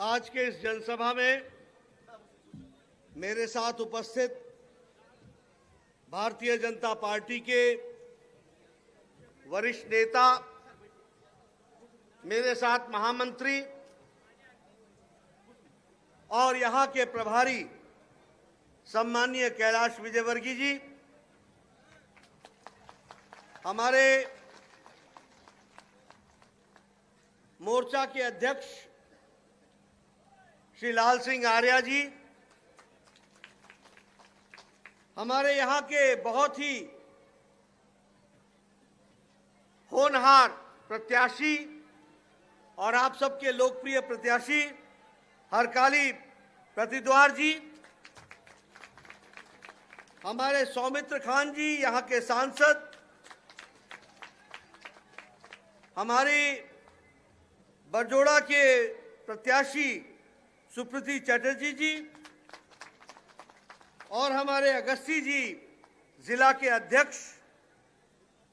आज के इस जनसभा में मेरे साथ उपस्थित भारतीय जनता पार्टी के वरिष्ठ नेता, मेरे साथ महामंत्री और यहां के प्रभारी सम्माननीय कैलाश विजयवर्गीय जी, हमारे मोर्चा के अध्यक्ष श्री लाल सिंह आर्या जी, हमारे यहाँ के बहुत ही होनहार प्रत्याशी और आप सबके लोकप्रिय प्रत्याशी हरकाली प्रतिद्वार जी, हमारे सौमित्र खान जी यहाँ के सांसद, हमारी बरजोड़ा के प्रत्याशी सुप्रीति चटर्जी जी और हमारे अगस्ती जी जिला के अध्यक्ष,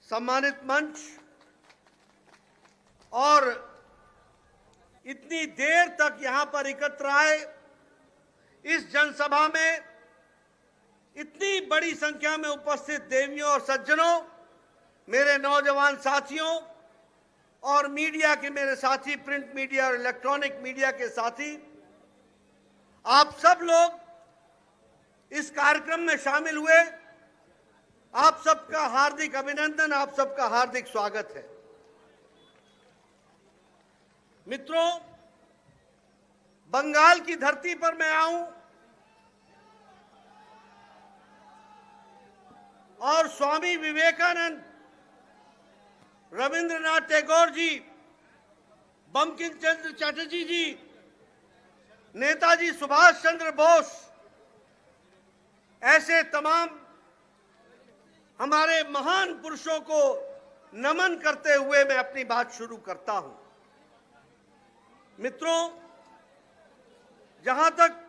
सम्मानित मंच, और इतनी देर तक यहां पर एकत्र आए इस जनसभा में इतनी बड़ी संख्या में उपस्थित देवियों और सज्जनों, मेरे नौजवान साथियों और मीडिया के मेरे साथी, प्रिंट मीडिया और इलेक्ट्रॉनिक मीडिया के साथी, आप सब लोग इस कार्यक्रम में शामिल हुए, आप सबका हार्दिक अभिनंदन, आप सबका हार्दिक स्वागत है। मित्रों, बंगाल की धरती पर मैं आऊं और स्वामी विवेकानंद, रविंद्रनाथ टैगोर जी, बंकिम चंद्र चटर्जी जी, नेताजी सुभाष चंद्र बोस, ऐसे तमाम हमारे महान पुरुषों को नमन करते हुए मैं अपनी बात शुरू करता हूं। मित्रों, जहां तक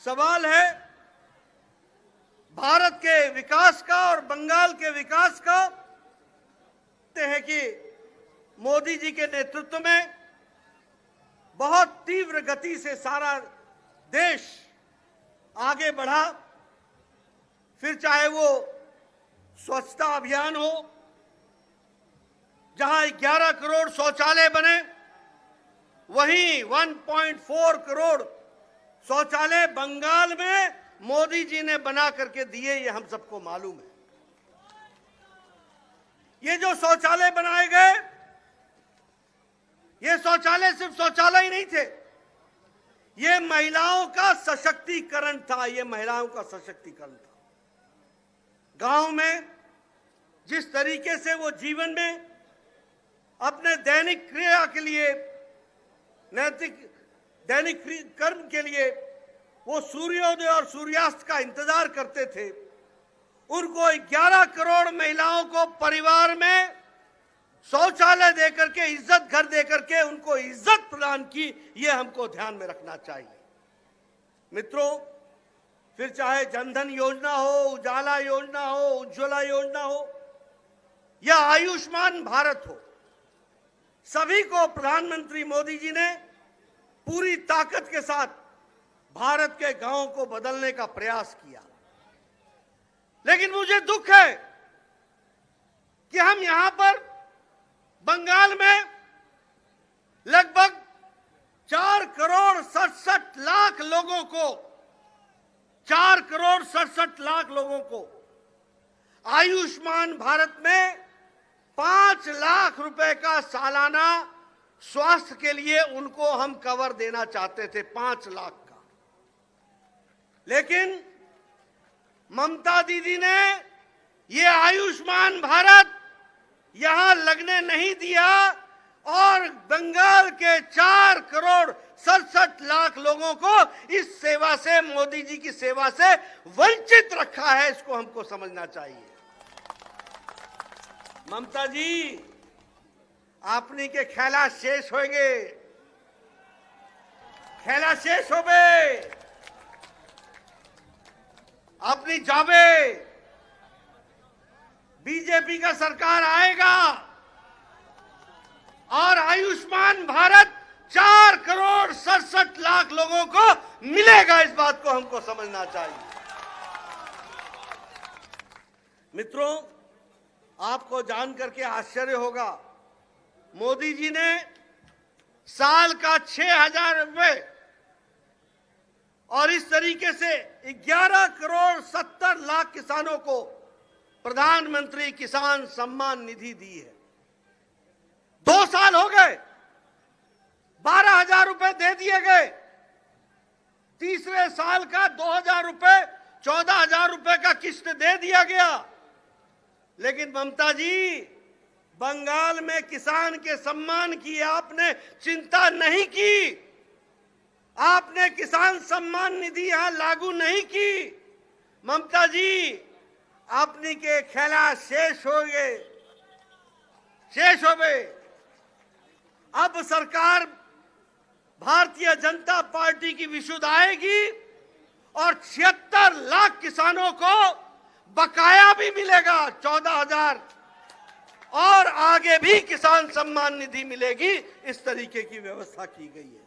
सवाल है भारत के विकास का और बंगाल के विकास का, है कि मोदी जी के नेतृत्व में बहुत तीव्र गति से सारा देश आगे बढ़ा, फिर चाहे वो स्वच्छता अभियान हो, जहां 11 करोड़ शौचालय बने, वहीं 1.4 करोड़ शौचालय बंगाल में मोदी जी ने बना करके दिए, ये हम सबको मालूम है। ये जो शौचालय बनाए गए, ये शौचालय सिर्फ शौचालय ही नहीं थे, ये महिलाओं का सशक्तिकरण था, ये महिलाओं का सशक्तिकरण था। गांव में जिस तरीके से वो जीवन में अपने दैनिक क्रिया के लिए, नैतिक दैनिक कर्म के लिए वो सूर्योदय और सूर्यास्त का इंतजार करते थे, उनको 11 करोड़ महिलाओं को परिवार में शौचालय देकर के, इज्जत घर देकर के उनको इज्जत प्रदान की, ये हमको ध्यान में रखना चाहिए। मित्रों, फिर चाहे जनधन योजना हो, उजाला योजना हो, उज्ज्वला योजना हो या आयुष्मान भारत हो, सभी को प्रधानमंत्री मोदी जी ने पूरी ताकत के साथ भारत के गांवों को बदलने का प्रयास किया। लेकिन मुझे दुख है कि हम यहां पर बंगाल में लगभग 4 करोड़ 67 लाख लोगों को, 4 करोड़ 67 लाख लोगों को आयुष्मान भारत में 5 लाख रुपए का सालाना स्वास्थ्य के लिए उनको हम कवर देना चाहते थे, 5 लाख का। लेकिन ममता दीदी ने ये आयुष्मान भारत यहां लगने नहीं दिया और बंगाल के 4 करोड़ 67 लाख लोगों को इस सेवा से, मोदी जी की सेवा से वंचित रखा है। इसको हमको समझना चाहिए। ममता जी, आपनी के खेला शेष होंगे, खेला शेष हो गए, अपनी जावे, बीजेपी का सरकार आएगा और आयुष्मान भारत 4 करोड़ 67 लाख लोगों को मिलेगा, इस बात को हमको समझना चाहिए। मित्रों, आपको जान करके आश्चर्य होगा, मोदी जी ने साल का 6,000 रुपए और इस तरीके से 11 करोड़ 70 लाख किसानों को प्रधानमंत्री किसान सम्मान निधि दी है। 2 साल हो गए, 12,000 रुपए दे दिए गए। तीसरे साल का 2,000 रुपए, 14,000 रुपए का किस्त दे दिया गया। लेकिन ममता जी, बंगाल में किसान के सम्मान की आपने चिंता नहीं की। आपने किसान सम्मान निधि यहां लागू नहीं की। ममता जी, आपने के खेला शेष हो गए। अब सरकार भारतीय जनता पार्टी की विशुद्ध आएगी और 76 लाख किसानों को बकाया भी मिलेगा, 14,000, और आगे भी किसान सम्मान निधि मिलेगी। इस तरीके की व्यवस्था की गई है।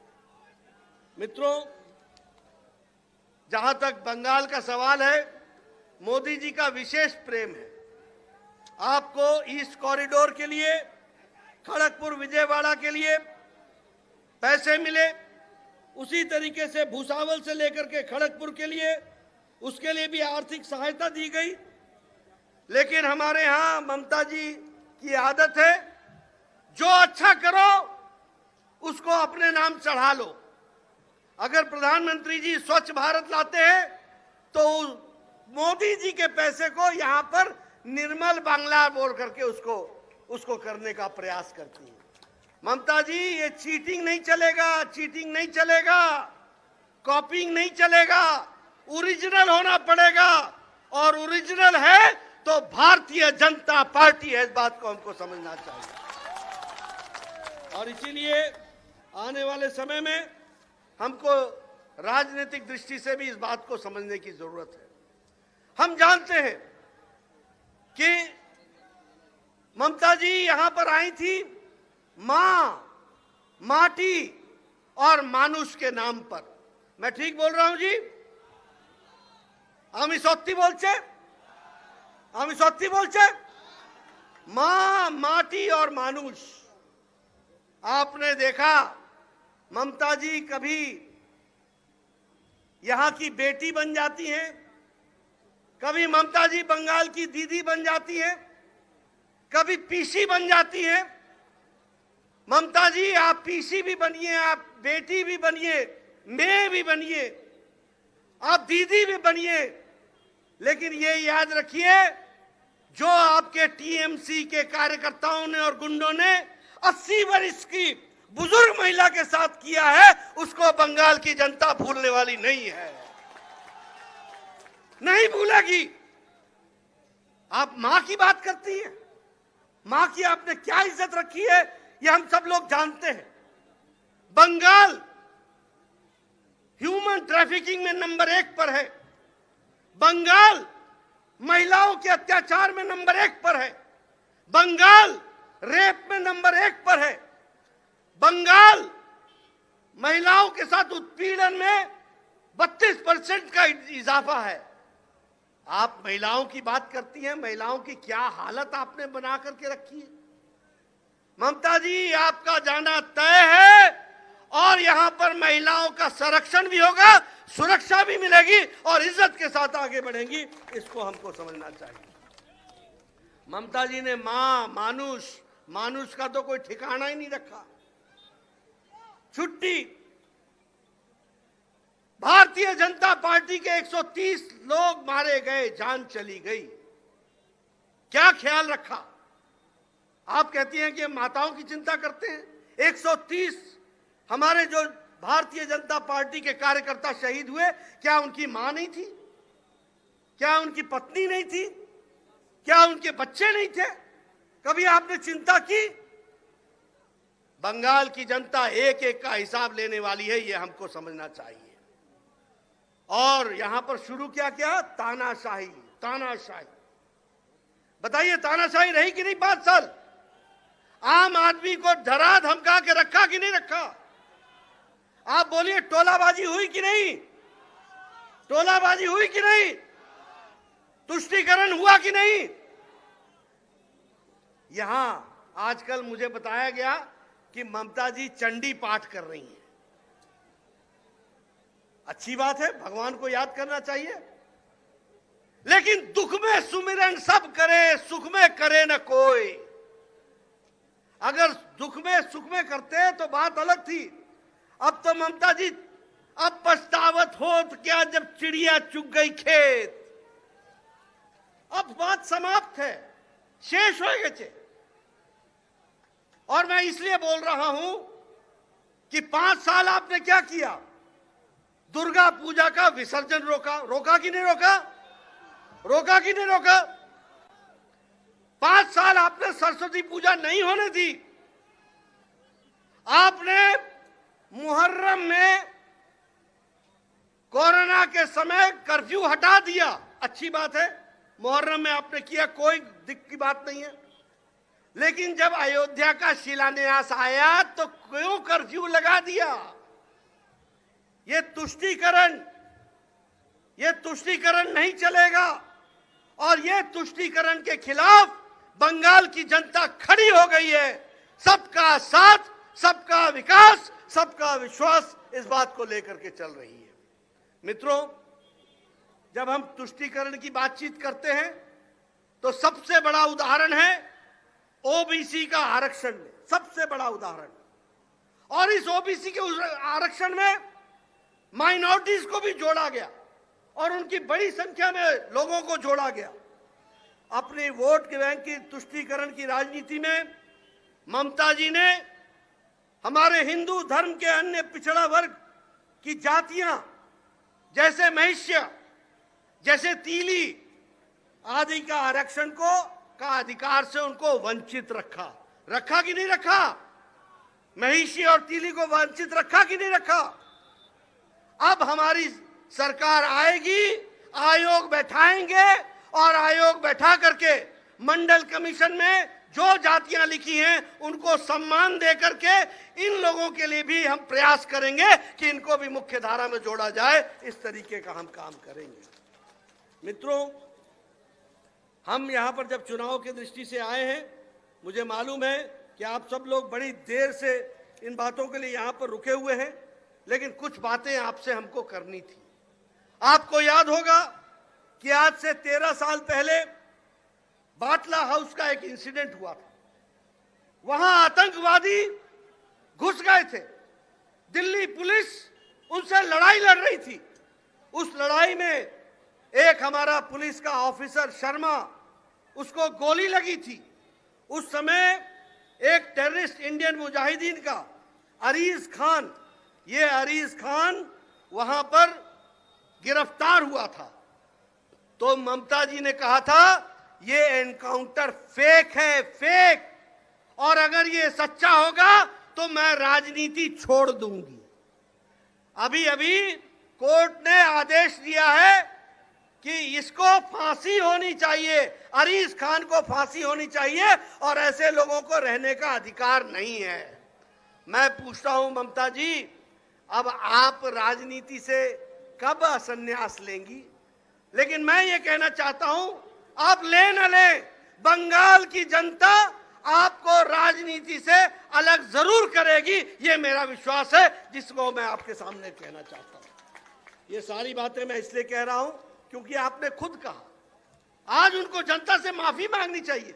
मित्रों, जहां तक बंगाल का सवाल है, मोदी जी का विशेष प्रेम है। आपको ईस्ट कॉरिडोर के लिए, खड़गपुर विजयवाड़ा के लिए पैसे मिले, उसी तरीके से भूसावल से लेकर के खड़गपुर के लिए, उसके लिए भी आर्थिक सहायता दी गई। लेकिन हमारे यहां ममता जी की आदत है, जो अच्छा करो उसको अपने नाम चढ़ा लो। अगर प्रधानमंत्री जी स्वच्छ भारत लाते हैं तो मोदी जी के पैसे को यहां पर निर्मल बांग्ला बोल करके उसको करने का प्रयास करती है। ममता जी, ये चीटिंग नहीं चलेगा, कॉपिंग नहीं चलेगा, ओरिजिनल होना पड़ेगा। और ओरिजिनल है तो भारतीय जनता पार्टी है, इस बात को हमको समझना चाहिए। और इसीलिए आने वाले समय में हमको राजनीतिक दृष्टि से भी इस बात को समझने की जरूरत है। हम जानते हैं कि ममता जी यहां पर आई थी मां, माटी और मानुष के नाम पर। मैं ठीक बोल रहा हूं जी? আমি সত্যি বলছে मां, माटी और मानुष। आपने देखा ममता जी कभी यहां की बेटी बन जाती हैं, कभी ममता जी बंगाल की दीदी बन जाती हैं, कभी पीसी बन जाती हैं। ममता जी, आप पीसी भी बनिए, आप बेटी भी बनिए, मैं भी बनिए, आप दीदी भी बनिए, लेकिन ये याद रखिए, जो आपके टीएमसी के कार्यकर्ताओं ने और गुंडों ने 80 वर्ष की बुजुर्ग महिला के साथ किया है, उसको बंगाल की जनता भूलने वाली नहीं है, नहीं भूलेगी। आप मां की बात करती हैं, मां की आपने क्या इज्जत रखी है, ये हम सब लोग जानते हैं। बंगाल ह्यूमन ट्रैफिकिंग में नंबर 1 पर है, बंगाल महिलाओं के अत्याचार में नंबर 1 पर है, बंगाल रेप में नंबर 1 पर है, बंगाल महिलाओं के साथ उत्पीड़न में 32% का इजाफा है। आप महिलाओं की बात करती हैं, महिलाओं की क्या हालत आपने बना करके रखी है। ममता जी, आपका जाना तय है और यहां पर महिलाओं का संरक्षण भी होगा, सुरक्षा भी मिलेगी और इज्जत के साथ आगे बढ़ेंगी। इसको हमको समझना चाहिए। ममता जी ने मां, मानुष का तो कोई ठिकाना ही नहीं रखा। छुट्टी, भारतीय जनता पार्टी के 130 लोग मारे गए, जान चली गई, क्या ख्याल रखा? आप कहती हैं कि माताओं की चिंता करते हैं। 130 हमारे जो भारतीय जनता पार्टी के कार्यकर्ता शहीद हुए, क्या उनकी मां नहीं थी? क्या उनकी पत्नी नहीं थी? क्या उनके बच्चे नहीं थे? कभी आपने चिंता की? बंगाल की जनता एक एक का हिसाब लेने वाली है, यह हमको समझना चाहिए। और यहां पर शुरू क्या किया? तानाशाही। बताइए, तानाशाही रही कि नहीं 5 साल? आम आदमी को डरा धमका के रखा कि नहीं रखा? आप बोलिए टोलाबाजी हुई कि नहीं? टोलाबाजी हुई कि नहीं? तुष्टीकरण हुआ कि नहीं? यहां आजकल मुझे बताया गया कि ममता जी चंडी पाठ कर रही हैं। अच्छी बात है, भगवान को याद करना चाहिए, लेकिन दुख में सुमिरन सब करे, सुख में करे न कोई। अगर दुख में सुख में करते तो बात अलग थी। अब तो ममता जी अब पछतावत हो तो क्या जब चिड़िया चुग गई खेत। अब बात समाप्त है, शेष हो गए। और मैं इसलिए बोल रहा हूं कि 5 साल आपने क्या किया? दुर्गा पूजा का विसर्जन रोका। रोका कि नहीं रोका? रोका कि नहीं रोका? 5 साल आपने सरस्वती पूजा नहीं होने दी। आपने मुहर्रम में कोरोना के समय कर्फ्यू हटा दिया। अच्छी बात है, मुहर्रम में आपने किया, कोई दिक्कत की बात नहीं है। लेकिन जब अयोध्या का शिलान्यास आया तो क्यों कर्फ्यू लगा दिया? ये तुष्टीकरण नहीं चलेगा। और ये तुष्टीकरण के खिलाफ बंगाल की जनता खड़ी हो गई है। सबका साथ, सबका विकास, सबका विश्वास, इस बात को लेकर के चल रही है। मित्रों, जब हम तुष्टीकरण की बातचीत करते हैं तो सबसे बड़ा उदाहरण है ओबीसी का आरक्षण में, सबसे बड़ा उदाहरण। और इस ओबीसी के आरक्षण में माइनॉरिटीज को भी जोड़ा गया और उनकी बड़ी संख्या में लोगों को जोड़ा गया। अपने वोट के बैंक की तुष्टीकरण की राजनीति में ममता जी ने हमारे हिंदू धर्म के अन्य पिछड़ा वर्ग की जातियां जैसे महिष्य, जैसे तीली आदि का आरक्षण का अधिकार से उनको वंचित रखा। रखा कि नहीं रखा? महिषी और तीली को वंचित रखा कि नहीं रखा? अब हमारी सरकार आएगी, आयोग बैठाएंगे और आयोग बैठा करके मंडल कमीशन में जो जातियां लिखी हैं उनको सम्मान दे करके इन लोगों के लिए भी हम प्रयास करेंगे कि इनको भी मुख्य धारा में जोड़ा जाए। इस तरीके का हम काम करेंगे। मित्रों, हम यहां पर जब चुनाव की दृष्टि से आए हैं, मुझे मालूम है कि आप सब लोग बड़ी देर से इन बातों के लिए यहां पर रुके हुए हैं, लेकिन कुछ बातें आपसे हमको करनी थी। आपको याद होगा कि आज से 13 साल पहले बाटला हाउस का एक इंसिडेंट हुआ था। वहां आतंकवादी घुस गए थे, दिल्ली पुलिस उनसे लड़ाई लड़ रही थी। उस लड़ाई में एक हमारा पुलिस का ऑफिसर शर्मा, उसको गोली लगी थी। उस समय एक टेररिस्ट इंडियन मुजाहिदीन का अरीज खान, ये अरीज खान वहां पर गिरफ्तार हुआ था। तो ममता जी ने कहा था ये एनकाउंटर फेक है, फेक, और अगर ये सच्चा होगा तो मैं राजनीति छोड़ दूंगी। अभी अभी कोर्ट ने आदेश दिया है कि इसको फांसी होनी चाहिए, अरीज खान को फांसी होनी चाहिए और ऐसे लोगों को रहने का अधिकार नहीं है। मैं पूछता हूं ममता जी, अब आप राजनीति से कब संन्यास लेंगी? लेकिन मैं ये कहना चाहता हूं, आप ले न ले, बंगाल की जनता आपको राजनीति से अलग जरूर करेगी, ये मेरा विश्वास है, जिसको मैं आपके सामने कहना चाहता हूं। ये सारी बातें मैं इसलिए कह रहा हूं क्योंकि आपने खुद कहा, आज उनको जनता से माफी मांगनी चाहिए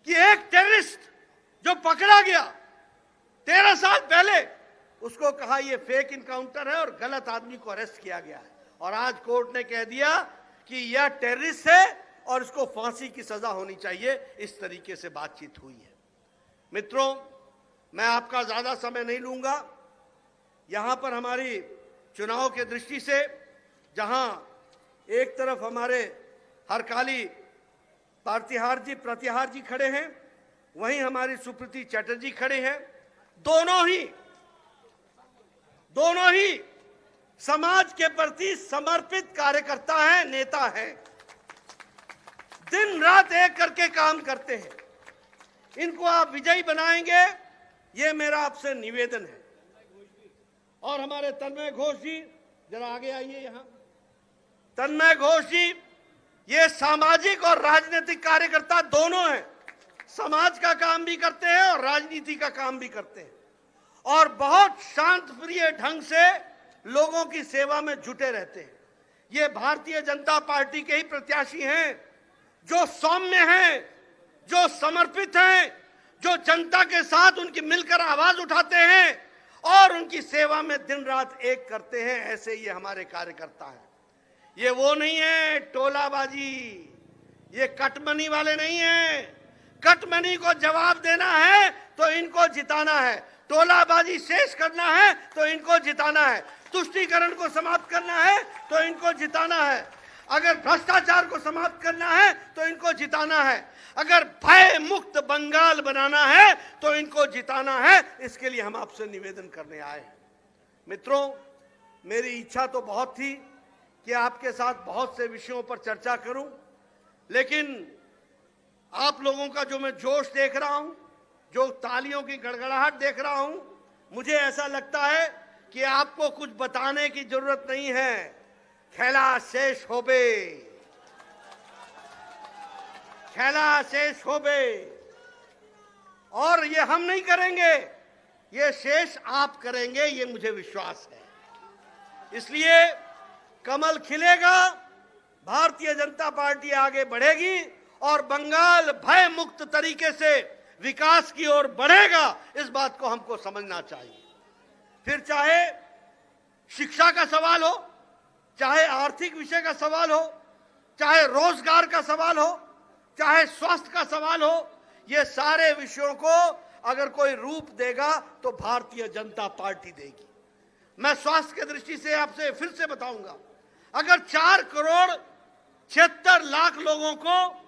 कि एक टेररिस्ट जो पकड़ा गया 13 साल पहले, उसको कहा यह फेक इनकाउंटर है और गलत आदमी को अरेस्ट किया गया है, और आज कोर्ट ने कह दिया कि यह टेररिस्ट है और इसको फांसी की सजा होनी चाहिए। इस तरीके से बातचीत हुई है। मित्रों, मैं आपका ज्यादा समय नहीं लूंगा। यहां पर हमारी चुनाव के दृष्टि से जहां एक तरफ हमारे हरकाली प्रतिहार जी खड़े हैं, वहीं हमारी सुप्रीति चटर्जी खड़े हैं। दोनों ही समाज के प्रति समर्पित कार्यकर्ता हैं, नेता हैं, दिन रात एक करके काम करते हैं। इनको आप विजयी बनाएंगे, ये मेरा आपसे निवेदन है। और हमारे तन्मय घोष जी, जरा आगे आइए यहां। तन्मय घोष जी ये सामाजिक और राजनीतिक कार्यकर्ता दोनों हैं, समाज का काम भी करते हैं और राजनीति का काम भी करते हैं, और बहुत शांत प्रिय ढंग से लोगों की सेवा में जुटे रहते हैं। ये भारतीय जनता पार्टी के ही प्रत्याशी हैं, जो सौम्य हैं, जो समर्पित हैं, जो जनता के साथ उनकी मिलकर आवाज उठाते हैं और उनकी सेवा में दिन रात एक करते हैं। ऐसे ये हमारे कार्यकर्ता हैं। ये वो नहीं है टोलाबाजी, ये कटमनी वाले नहीं हैं। कटमनी को जवाब देना है तो इनको जिताना है, टोलाबाजी शेष करना है तो इनको जिताना है, तुष्टीकरण को समाप्त करना है तो इनको जिताना है, अगर भ्रष्टाचार को समाप्त करना है तो इनको जिताना है, अगर भय मुक्त बंगाल बनाना है तो इनको जिताना है। इसके लिए हम आपसे निवेदन करने आए हैं। मित्रों, मेरी इच्छा तो बहुत थी कि आपके साथ बहुत से विषयों पर चर्चा करूं, लेकिन आप लोगों का जो मैं जोश देख रहा हूं, जो तालियों की गड़गड़ाहट देख रहा हूं, मुझे ऐसा लगता है कि आपको कुछ बताने की जरूरत नहीं है। खेला शेष होबे, खेला शेष होबे, और ये हम नहीं करेंगे, ये शेष आप करेंगे, ये मुझे विश्वास है। इसलिए कमल खिलेगा, भारतीय जनता पार्टी आगे बढ़ेगी और बंगाल भय मुक्त तरीके से विकास की ओर बढ़ेगा। इस बात को हमको समझना चाहिए। फिर चाहे शिक्षा का सवाल हो, चाहे आर्थिक विषय का सवाल हो, चाहे रोजगार का सवाल हो, चाहे स्वास्थ्य का सवाल हो, ये सारे विषयों को अगर कोई रूप देगा तो भारतीय जनता पार्टी देगी। मैं स्वास्थ्य की दृष्टि से आपसे फिर से बताऊंगा, अगर 4,76,00,000 लोगों को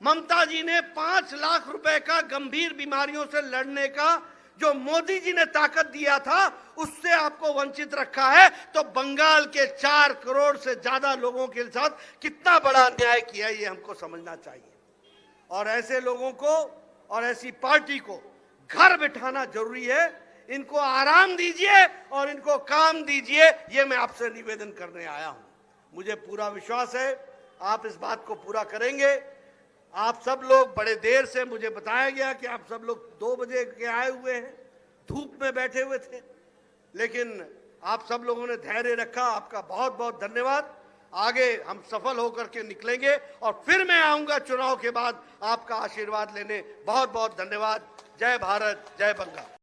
ममता जी ने 5 लाख रुपए का गंभीर बीमारियों से लड़ने का जो मोदी जी ने ताकत दिया था, उससे आपको वंचित रखा है, तो बंगाल के 4 करोड़ से ज्यादा लोगों के साथ कितना बड़ा अन्याय किया, ये हमको समझना चाहिए। और ऐसे लोगों को और ऐसी पार्टी को घर बिठाना जरूरी है। इनको आराम दीजिए और इनको काम दीजिए, ये मैं आपसे निवेदन करने आया हूं। मुझे पूरा विश्वास है आप इस बात को पूरा करेंगे। आप सब लोग बड़े देर से, मुझे बताया गया कि आप सब लोग 2 बजे के आए हुए हैं, धूप में बैठे हुए थे, लेकिन आप सब लोगों ने धैर्य रखा। आपका बहुत बहुत धन्यवाद। आगे हम सफल होकर के निकलेंगे और फिर मैं आऊंगा चुनाव के बाद आपका आशीर्वाद लेने। बहुत बहुत धन्यवाद। जय भारत, जय बंगाल।